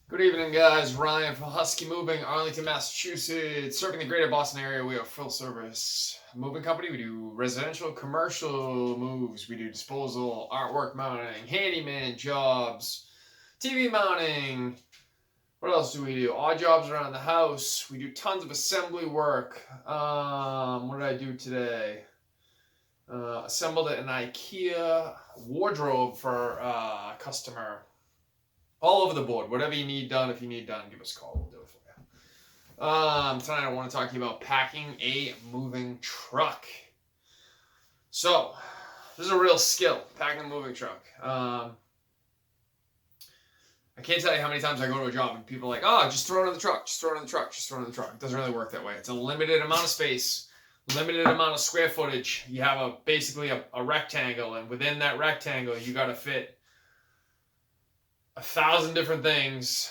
Good evening, guys. Ryan from Husky Moving, Arlington, Massachusetts. Serving the greater Boston area, we are a full service moving company. We do residential, commercial moves. We do disposal, artwork mounting, handyman jobs, TV mounting. What else do we do? Odd jobs around the house. We do tons of assembly work. What did I do today? Assembled an IKEA wardrobe for a customer. All over the board. Whatever you need done, if you need done, give us a call. We'll do it for you. Tonight I want to talk to you about packing a moving truck. So, this is a real skill, packing a moving truck. I can't tell you how many times I go to a job and people are like, oh, just throw it in the truck, just throw it in the truck, just throw it in the truck. It doesn't really work that way. It's a limited amount of space, limited amount of square footage. You have basically a rectangle, and within that rectangle, you got to fit 1,000 different things,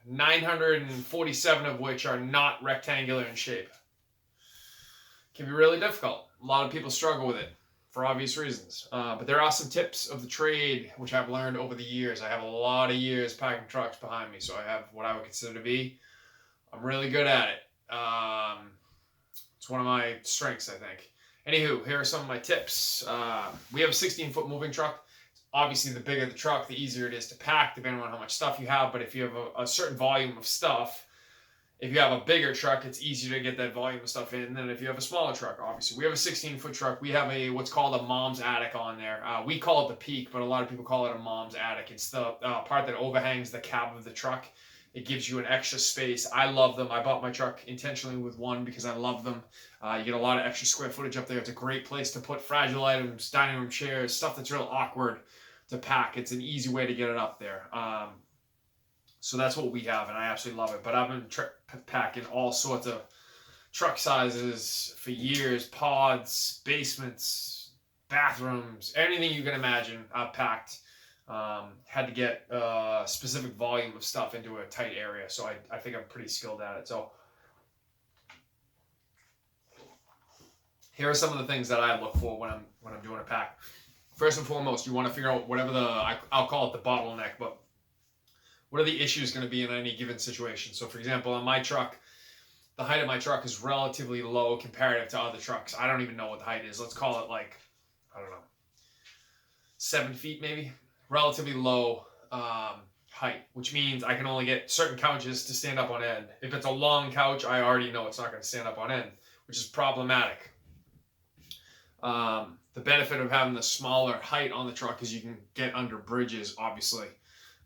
947 of which are not rectangular in shape. It can be really difficult. A lot of people struggle with it for obvious reasons. But there are some tips of the trade which I've learned over the years. I have a lot of years packing trucks behind me, so I have what I would consider to be, I'm really good at it. It's one of my strengths, I think. Anywho, here are some of my tips. We have a 16-foot moving truck. Obviously, the bigger the truck, the easier it is to pack, depending on how much stuff you have. But if you have a certain volume of stuff, if you have a bigger truck, it's easier to get that volume of stuff in than if you have a smaller truck, obviously. We have a 16-foot truck. We have what's called a mom's attic on there. We call it the peak, but a lot of people call it a mom's attic. It's the part that overhangs the cab of the truck. It gives you an extra space. I love them. I bought my truck intentionally with one because I love them. You get a lot of extra square footage up there. It's a great place to put fragile items, dining room chairs, stuff that's real awkward to pack. It's an easy way to get it up there. So that's what we have, and I absolutely love it. But I've been packing all sorts of truck sizes for years, pods, basements, bathrooms, anything you can imagine I've packed. Had to get a specific volume of stuff into a tight area, so I think I'm pretty skilled at it. So here are some of the things that I look for when I'm doing a pack. First and foremost, you want to figure out whatever I'll call it the bottleneck, but what are the issues going to be in any given situation? So, for example, on my truck, the height of my truck is relatively low comparative to other trucks. I don't even know what the height is. Let's call it like, I don't know, 7 feet maybe. Relatively low height, which means I can only get certain couches to stand up on end. If it's a long couch, I already know it's not going to stand up on end, which is problematic. The benefit of having the smaller height on the truck is you can get under bridges, obviously.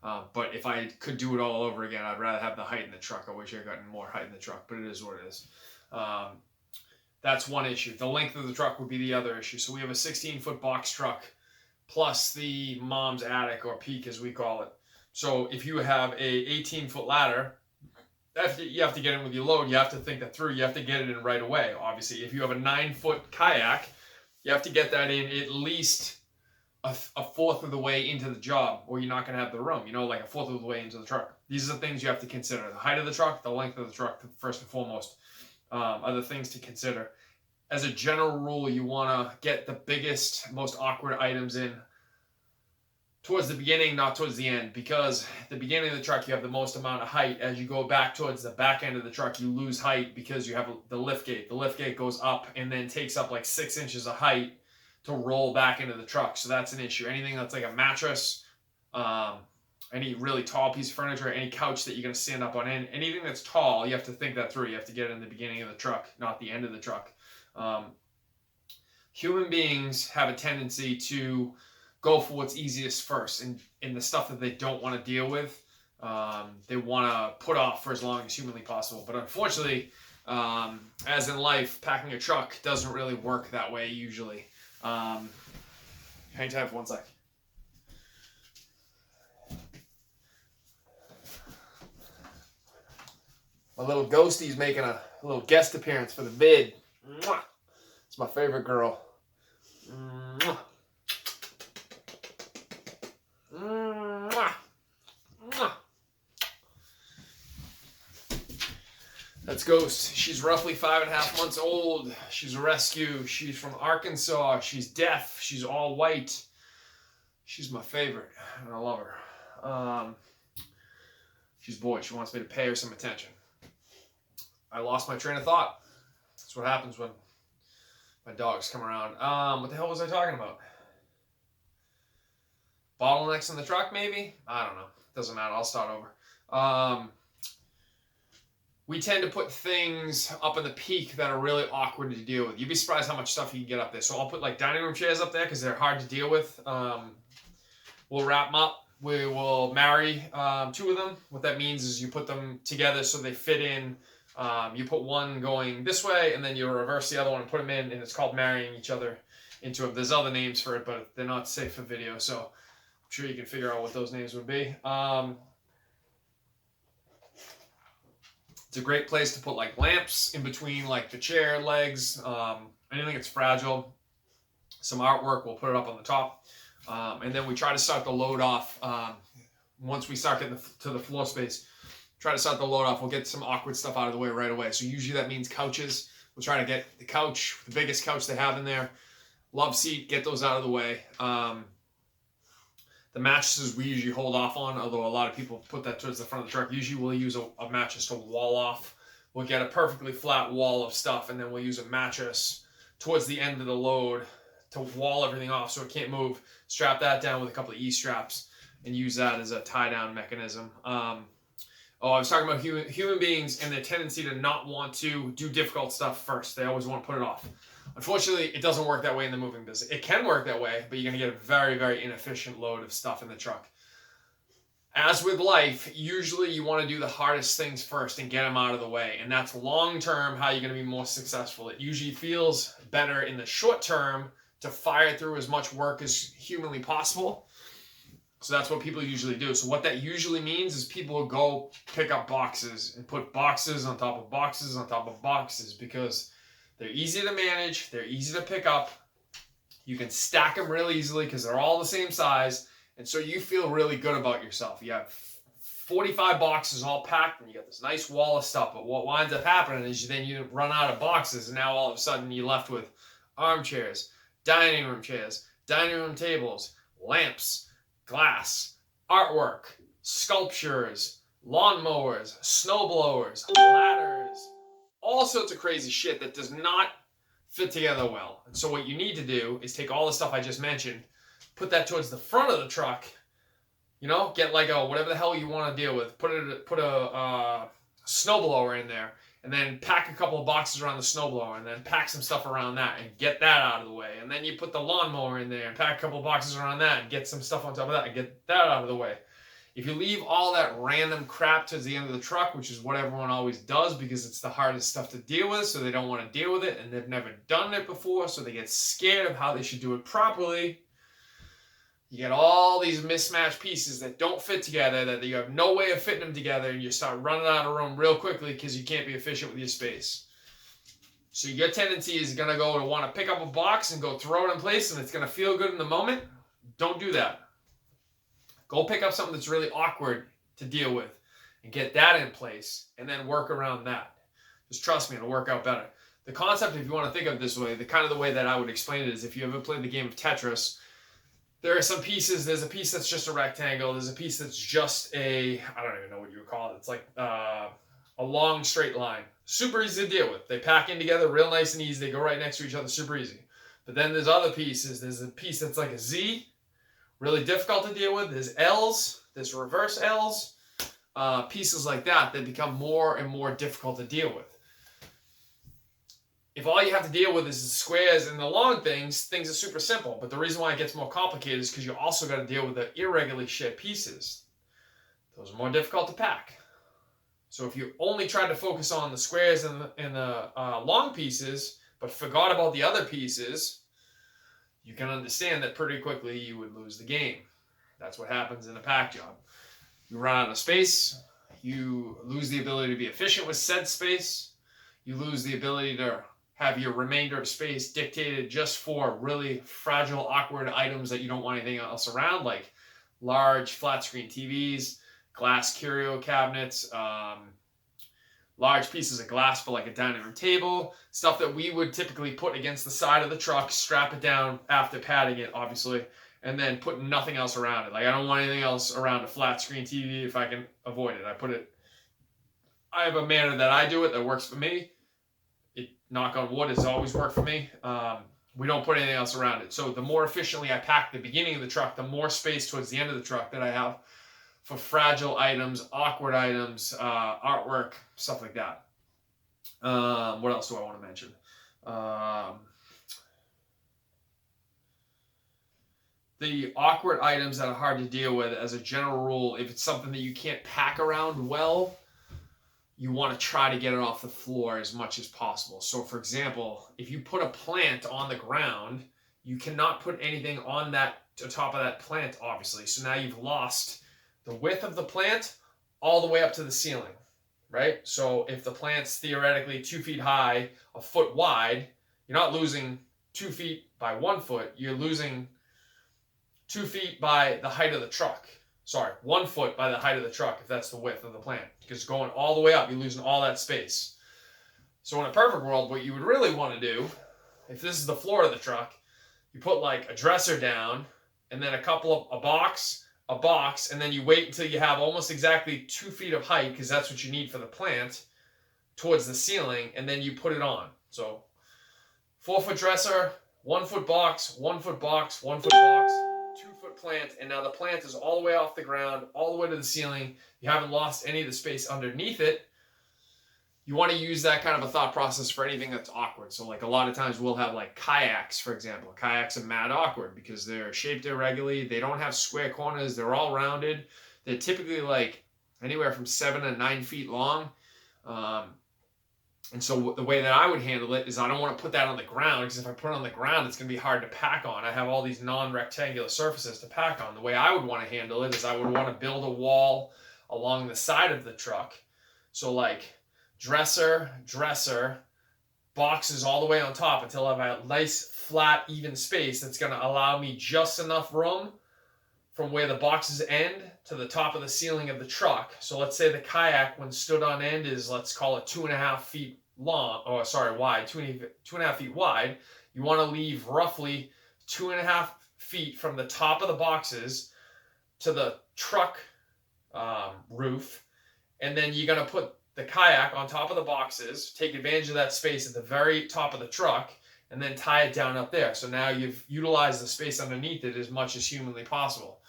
But if I could do it all over again, I'd rather have the height in the truck. I wish I had gotten more height in the truck, but it is what it is. That's one issue. The length of the truck would be the other issue. So we have a 16-foot box truck plus the mom's attic, or peak as we call it. So if you have a 18-foot ladder, you have to get in with your load. You have to think that through. You have to get it in right away, obviously. If you have a 9-foot kayak, you have to get that in at least a fourth of the way into the job, or you're not going to have the room, like a fourth of the way into the truck. These are the things you have to consider. The height of the truck, the length of the truck, first and foremost, are the things to consider. As a general rule, you want to get the biggest, most awkward items in towards the beginning, not towards the end, because at the beginning of the truck, you have the most amount of height. As you go back towards the back end of the truck, you lose height because you have the lift gate. The lift gate goes up and then takes up like 6 inches of height to roll back into the truck. So that's an issue. Anything that's like a mattress, any really tall piece of furniture, any couch that you're going to stand up on, anything that's tall, you have to think that through. You have to get it in the beginning of the truck, not the end of the truck. Human beings have a tendency to go for what's easiest first, and in the stuff that they don't want to deal with, they want to put off for as long as humanly possible. But unfortunately, as in life, packing a truck doesn't really work that way usually. Hang tight for 1 sec. My little ghostie's making a little guest appearance for the vid. Mwah! It's my favorite girl. Mwah! Mwah! Mwah! That's Ghost. She's roughly 5.5 months old. She's a rescue. She's from Arkansas. She's deaf. She's all white. She's my favorite, and I love her. She's bored. She wants me to pay her some attention. I lost my train of thought. That's what happens when my dogs come around. What the hell was I talking about? Bottlenecks in the truck, maybe? I don't know. Doesn't matter. I'll start over. We tend to put things up in the peak that are really awkward to deal with. You'd be surprised how much stuff you can get up there. So I'll put like dining room chairs up there because they're hard to deal with. We'll wrap them up. We will marry 2 of them. What that means is you put them together so they fit in. You put one going this way, and then you reverse the other one and put them in, and it's called marrying each other into them. There's other names for it, but they're not safe for video, so I'm sure you can figure out what those names would be. It's a great place to put like lamps in between like the chair legs, anything that's fragile. Some artwork, we'll put it up on the top. And then we try to start the load off. Once we start getting to the floor space, try to start the load off. We'll get some awkward stuff out of the way right away. So usually that means couches. We'll try to get the couch, the biggest couch they have in there. Love seat, get those out of the way. The mattresses we usually hold off on, although a lot of people put that towards the front of the truck. Usually we'll use a mattress to wall off. We'll get a perfectly flat wall of stuff, and then we'll use a mattress towards the end of the load to wall everything off so it can't move. Strap that down with a couple of E-straps and use that as a tie-down mechanism. I was talking about human beings and their tendency to not want to do difficult stuff first. They always want to put it off. Unfortunately, it doesn't work that way in the moving business. It can work that way, but you're going to get a very, very inefficient load of stuff in the truck. As with life, usually you want to do the hardest things first and get them out of the way. And that's long-term how you're going to be more successful. It usually feels better in the short term to fire through as much work as humanly possible. So that's what people usually do. So what that usually means is people will go pick up boxes and put boxes on top of boxes on top of boxes because they're easy to manage, they're easy to pick up. You can stack them real easily because they're all the same size. And so you feel really good about yourself. You have 45 boxes all packed and you got this nice wall of stuff. But what winds up happening is you run out of boxes and now all of a sudden you're left with armchairs, dining room chairs, dining room tables, lamps, glass, artwork, sculptures, lawnmowers, snowblowers, ladders, all sorts of crazy shit that does not fit together well. And so what you need to do is take all the stuff I just mentioned, put that towards the front of the truck, get like whatever the hell you want to deal with, put a snowblower in there, and then pack a couple of boxes around the snowblower, and then pack some stuff around that and get that out of the way. And then you put the lawnmower in there and pack a couple of boxes around that and get some stuff on top of that and get that out of the way. If you leave all that random crap towards the end of the truck, which is what everyone always does because it's the hardest stuff to deal with, so they don't want to deal with it, and they've never done it before, so they get scared of how they should do it properly, you get all these mismatched pieces that don't fit together, that you have no way of fitting them together, and you start running out of room real quickly because you can't be efficient with your space. So your tendency is going to go to want to pick up a box and go throw it in place, and it's going to feel good in the moment. Don't do that. Go pick up something that's really awkward to deal with and get that in place and then work around that. Just trust me, it'll work out better. The concept, if you want to think of it this way, the way that I would explain it is if you ever played the game of Tetris, there are some pieces, there's a piece that's just a rectangle, there's a piece that's just I don't even know what you would call it. It's like a long straight line. Super easy to deal with. They pack in together real nice and easy. They go right next to each other, super easy. But then there's other pieces. There's a piece that's like a Z, really difficult to deal with. There's L's, there's reverse L's, pieces like that become more and more difficult to deal with. If all you have to deal with is the squares and the long things are super simple. But the reason why it gets more complicated is because you also got to deal with the irregularly shaped pieces. Those are more difficult to pack. So if you only tried to focus on the squares and the long pieces, but forgot about the other pieces, you can understand that pretty quickly you would lose the game. That's what happens in a pack job. You run out of space. You lose the ability to be efficient with said space. You lose the ability to have your remainder of space dictated just for really fragile, awkward items that you don't want anything else around, like large flat screen TVs, glass curio cabinets, large pieces of glass for like a dining room table, stuff that we would typically put against the side of the truck, strap it down after padding it, obviously, and then put nothing else around it. Like, I don't want anything else around a flat screen TV if I can avoid it. I have a manner that I do it that works for me. It, knock on wood, has always worked for me. We don't put anything else around it. So the more efficiently I pack the beginning of the truck, the more space towards the end of the truck that I have for fragile items, awkward items, artwork, stuff like that. What else do I want to mention? The awkward items that are hard to deal with, as a general rule, if it's something that you can't pack around well, you want to try to get it off the floor as much as possible. So, for example, if you put a plant on the ground, you cannot put anything on the top of that plant, obviously. So now you've lost the width of the plant all the way up to the ceiling, right? So if the plant's theoretically 2 feet high, a foot wide, you're not losing 2 feet by 1 foot. You're losing 2 feet by the height of the truck. Sorry, 1 foot by the height of the truck, if that's the width of the plant. Because going all the way up, you're losing all that space. So in a perfect world, what you would really want to do, if this is the floor of the truck, you put like a dresser down, and then a box, and then you wait until you have almost exactly 2 feet of height, because that's what you need for the plant, towards the ceiling, and then you put it on. So 4-foot dresser, 1 foot box, 1 foot box, 1 foot box, 2 foot plant, and now the plant is all the way off the ground, all the way to the ceiling. You haven't lost any of the space underneath it. You want to use that kind of a thought process for anything that's awkward. So like a lot of times we'll have like kayaks, for example. Kayaks are mad awkward because they're shaped irregularly. They don't have square corners. They're all rounded. They're typically like anywhere from 7 to 9 feet long. And so the way that I would handle it is I don't want to put that on the ground, because if I put it on the ground, it's going to be hard to pack on. I have all these non-rectangular surfaces to pack on. The way I would want to handle it is I would want to build a wall along the side of the truck. So like dresser, boxes all the way on top until I have a nice, flat, even space that's going to allow me just enough room from where the boxes end to the top of the ceiling of the truck. So let's say the kayak, when stood on end, is, let's call it 2.5 feet long, wide, 2.5 feet wide. You want to leave roughly 2.5 feet from the top of the boxes to the truck roof, and then you're going to put the kayak on top of the boxes, take advantage of that space at the very top of the truck, and then tie it down up there. So now you've utilized the space underneath it as much as humanly possible.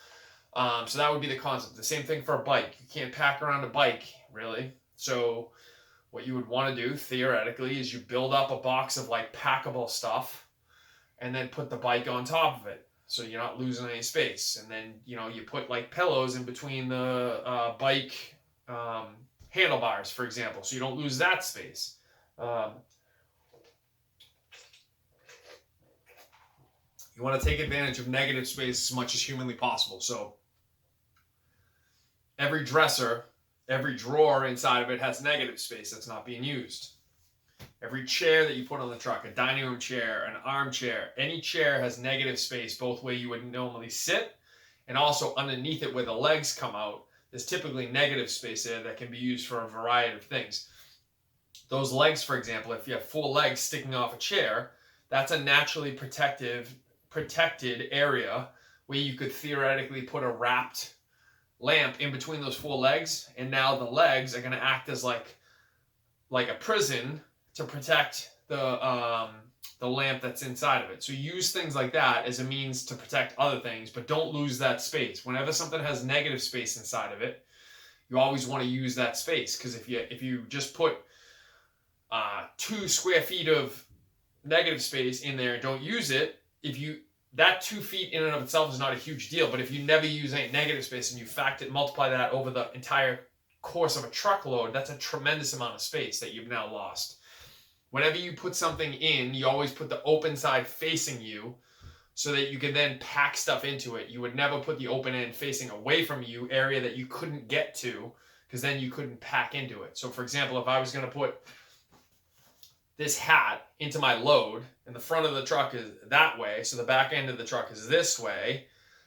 So that would be the concept. The same thing for a bike. You can't pack around a bike, really. So what you would want to do, theoretically, is you build up a box of like packable stuff and then put the bike on top of it, so you're not losing any space. And then, you put like pillows in between the bike handlebars, for example, so you don't lose that space. You want to take advantage of negative space as much as humanly possible. So every dresser, every drawer inside of it has negative space that's not being used. Every chair that you put on the truck, a dining room chair, an armchair, any chair has negative space, both where you would normally sit and also underneath it where the legs come out. There's typically negative space there that can be used for a variety of things. Those legs, for example, if you have 4 legs sticking off a chair, that's a naturally protected area where you could theoretically put a wrapped lamp in between those 4 legs, and now the legs are going to act as like a prison to protect the lamp that's inside of it. So use things like that as a means to protect other things, but don't lose that space. Whenever something has negative space inside of it, you always want to use that space, because if you just put 2 square feet of negative space in there and don't use it, that 2 feet in and of itself is not a huge deal. But if you never use any negative space and you multiply that over the entire course of a truckload, that's a tremendous amount of space that you've now lost. Whenever you put something in, you always put the open side facing you so that you can then pack stuff into it. You would never put the open end facing away from you, area that you couldn't get to, because then you couldn't pack into it. So for example, if I was going to put this hat into my load and the front of the truck is that way, so the back end of the truck is this way,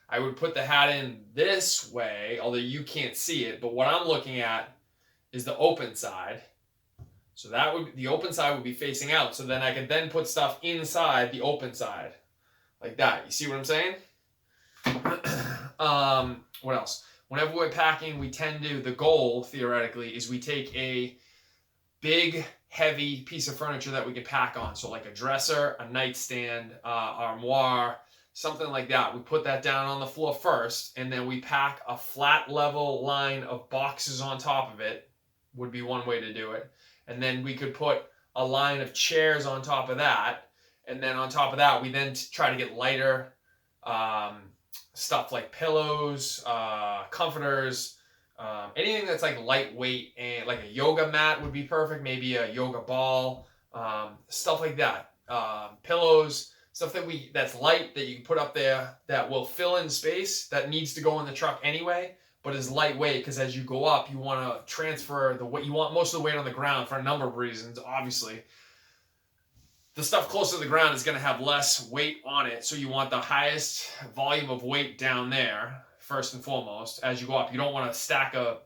I would put the hat in this way, although you can't see it, but what I'm looking at is the open side. So the open side would be facing out, so then I could then put stuff inside the open side, like that. You see what I'm saying? What else? Whenever we're packing, the goal theoretically is we take a big, heavy piece of furniture that we can pack on. So like a dresser, a nightstand, armoire, something like that. We put that down on the floor first, and then we pack a flat level line of boxes on top of it, would be one way to do it. And then we could put a line of chairs on top of that. And then on top of that, we then try to get lighter stuff like pillows, comforters, anything that's like lightweight, and like a yoga mat would be perfect. Maybe a yoga ball, stuff like that. Pillows, stuff that's light that you can put up there that will fill in space that needs to go in the truck anyway, but is lightweight because as you go up, you want to transfer the weight. You want most of the weight on the ground for a number of reasons, obviously. The stuff closer to the ground is going to have less weight on it, so you want the highest volume of weight down there first and foremost as you go up. You don't want to stack a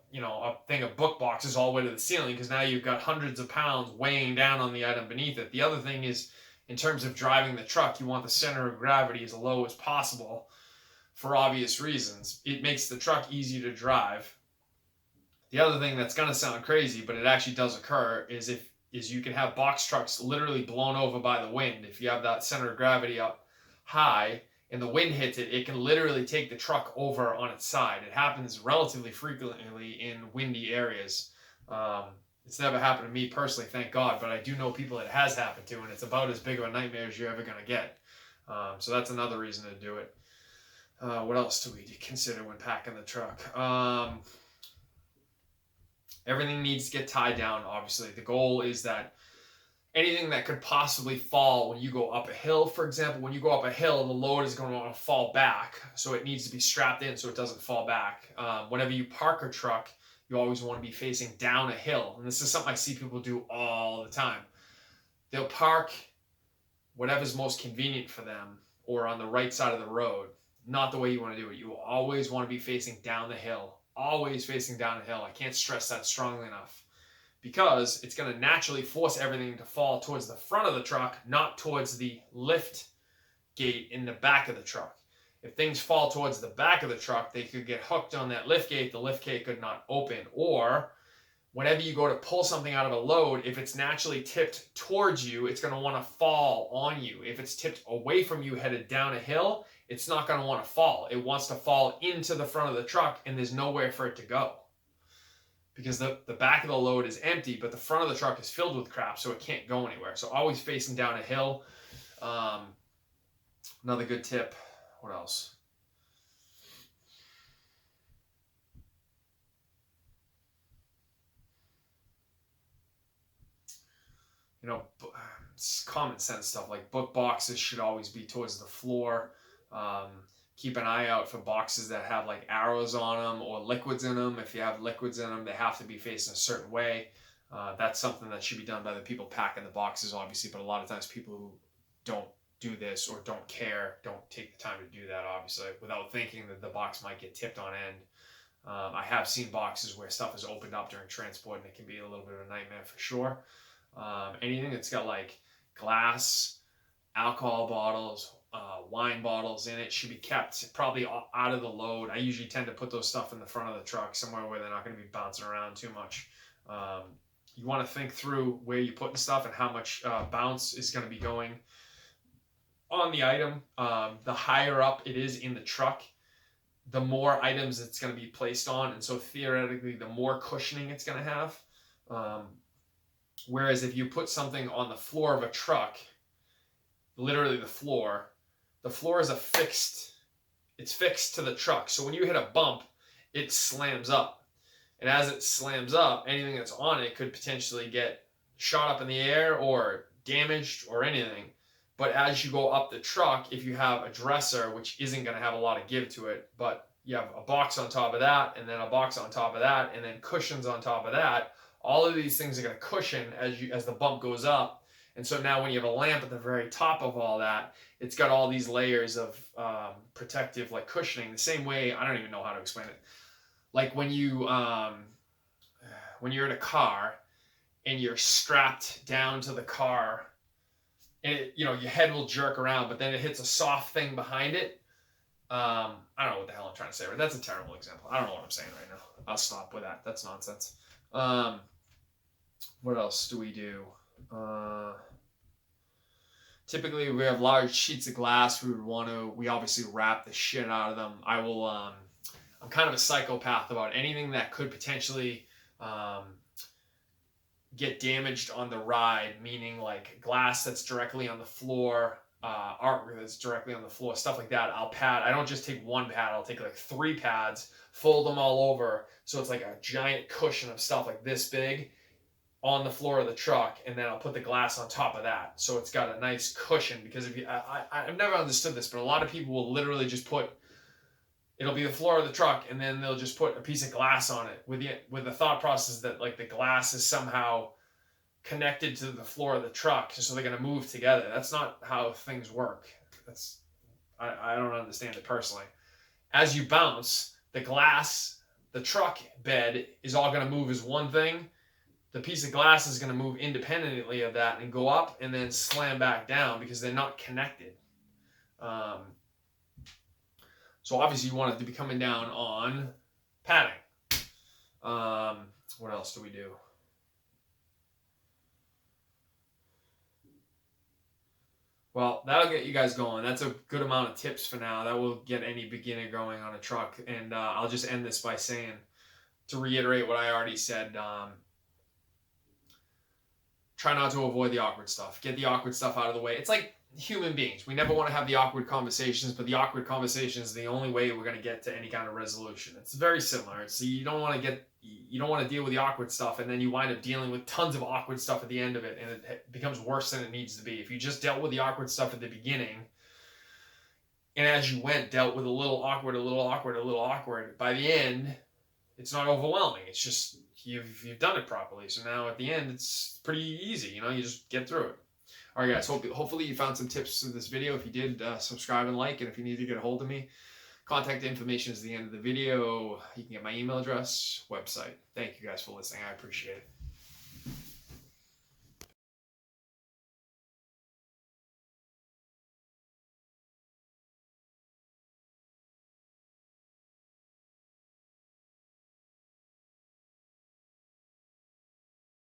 thing of book boxes all the way to the ceiling, because now you've got hundreds of pounds weighing down on the item beneath it. The other thing is, in terms of driving the truck, you want the center of gravity as low as possible for obvious reasons. It makes the truck easy to drive. The other thing that's going to sound crazy, but it actually does occur, is you can have box trucks literally blown over by the wind. If you have that center of gravity up high and the wind hits it, it can literally take the truck over on its side. It happens relatively frequently in windy areas. It's never happened to me personally, thank God, but I do know people it has happened to, and it's about as big of a nightmare as you're ever going to get. So that's another reason to do it. What else do we consider when packing the truck? Everything needs to get tied down, obviously. The goal is that anything that could possibly fall when you go up a hill, for example, when you go up a hill, the load is going to want to fall back, so it needs to be strapped in so it doesn't fall back. Whenever you park a truck, you always want to be facing down a hill, and this is something I see people do all the time. They'll park whatever's most convenient for them or on the right side of the road. Not the way you want to do it. You always want to be facing down the hill. Always facing down a hill. I can't stress that strongly enough, because it's going to naturally force everything to fall towards the front of the truck, not towards the lift gate in the back of the truck. If things fall towards the back of the truck, they could get hooked on that lift gate. The lift gate could not open. Or whenever you go to pull something out of a load, if it's naturally tipped towards you, it's going to want to fall on you. If it's tipped away from you, headed down a hill, it's not going to want to fall. It wants to fall into the front of the truck, and there's nowhere for it to go, because the back of the load is empty, but the front of the truck is filled with crap, so it can't go anywhere. So always facing down a hill. Another good tip. What else? It's common sense stuff like book boxes should always be towards the floor. Keep an eye out for boxes that have like arrows on them or liquids in them. If you have liquids in them, they have to be facing a certain way. That's something that should be done by the people packing the boxes, obviously, but a lot of times people who don't do this or don't care don't take the time to do that, obviously, without thinking that the box might get tipped on end. I have seen boxes where stuff is opened up during transport, and it can be a little bit of a nightmare for sure. Anything that's got like glass, alcohol bottles, wine bottles in it should be kept probably out of the load. I usually tend to put those stuff in the front of the truck, somewhere where they're not going to be bouncing around too much. You want to think through where you're putting stuff and how much bounce is going to be going on the item. The higher up it is in the truck, the more items it's going to be placed on, and so theoretically the more cushioning it's going to have. Whereas if you put something on the floor of a truck, literally the floor is it's fixed to the truck. So when you hit a bump, it slams up. And as it slams up, anything that's on it could potentially get shot up in the air or damaged or anything. But as you go up the truck, if you have a dresser, which isn't going to have a lot of give to it, but you have a box on top of that, and then a box on top of that, and then cushions on top of that, all of these things are going to cushion as the bump goes up. And so now when you have a lamp at the very top of all that, it's got all these layers of protective like cushioning. The same way, I don't even know how to explain it. Like when you're in a car and you're strapped down to the car, and your head will jerk around, but then it hits a soft thing behind it. I don't know what the hell I'm trying to say, but that's a terrible example. I don't know what I'm saying right now. I'll stop with that. That's nonsense. What else do we do? Typically, we have large sheets of glass. We obviously wrap the shit out of them. I'm kind of a psychopath about anything that could potentially get damaged on the ride, meaning like glass that's directly on the floor, artwork that's directly on the floor, stuff like that. I'll pad. I don't just take one pad. I'll take like 3 pads, fold them all over, so it's like a giant cushion of stuff like this big on the floor of the truck, and then I'll put the glass on top of that, so it's got a nice cushion. Because if you, I've never understood this, but a lot of people will literally just put, it'll be the floor of the truck, and then they'll just put a piece of glass on it with the thought process that like the glass is somehow connected to the floor of the truck, so they're gonna move together. That's not how things work. I don't understand it personally. As you bounce, the glass, the truck bed is all gonna move as one thing. The piece of glass is going to move independently of that and go up and then slam back down because they're not connected. So obviously you want it to be coming down on padding. What else do we do? Well, that'll get you guys going. That's a good amount of tips for now. That will get any beginner going on a truck. And I'll just end this by saying, to reiterate what I already said, try not to avoid the awkward stuff. Get the awkward stuff out of the way. It's like human beings. We never want to have the awkward conversations, but the awkward conversation is the only way we're going to get to any kind of resolution. It's very similar. So you don't want to deal with the awkward stuff, and then you wind up dealing with tons of awkward stuff at the end of it, and it becomes worse than it needs to be. If you just dealt with the awkward stuff at the beginning, and as you went, dealt with a little awkward, by the end, it's not overwhelming. It's just you've done it properly. So now at the end, it's pretty easy. You just get through it. All right, guys. Hopefully you found some tips in this video. If you did, subscribe and like. And if you need to get a hold of me, contact information is at the end of the video. You can get my email address, website. Thank you guys for listening. I appreciate it.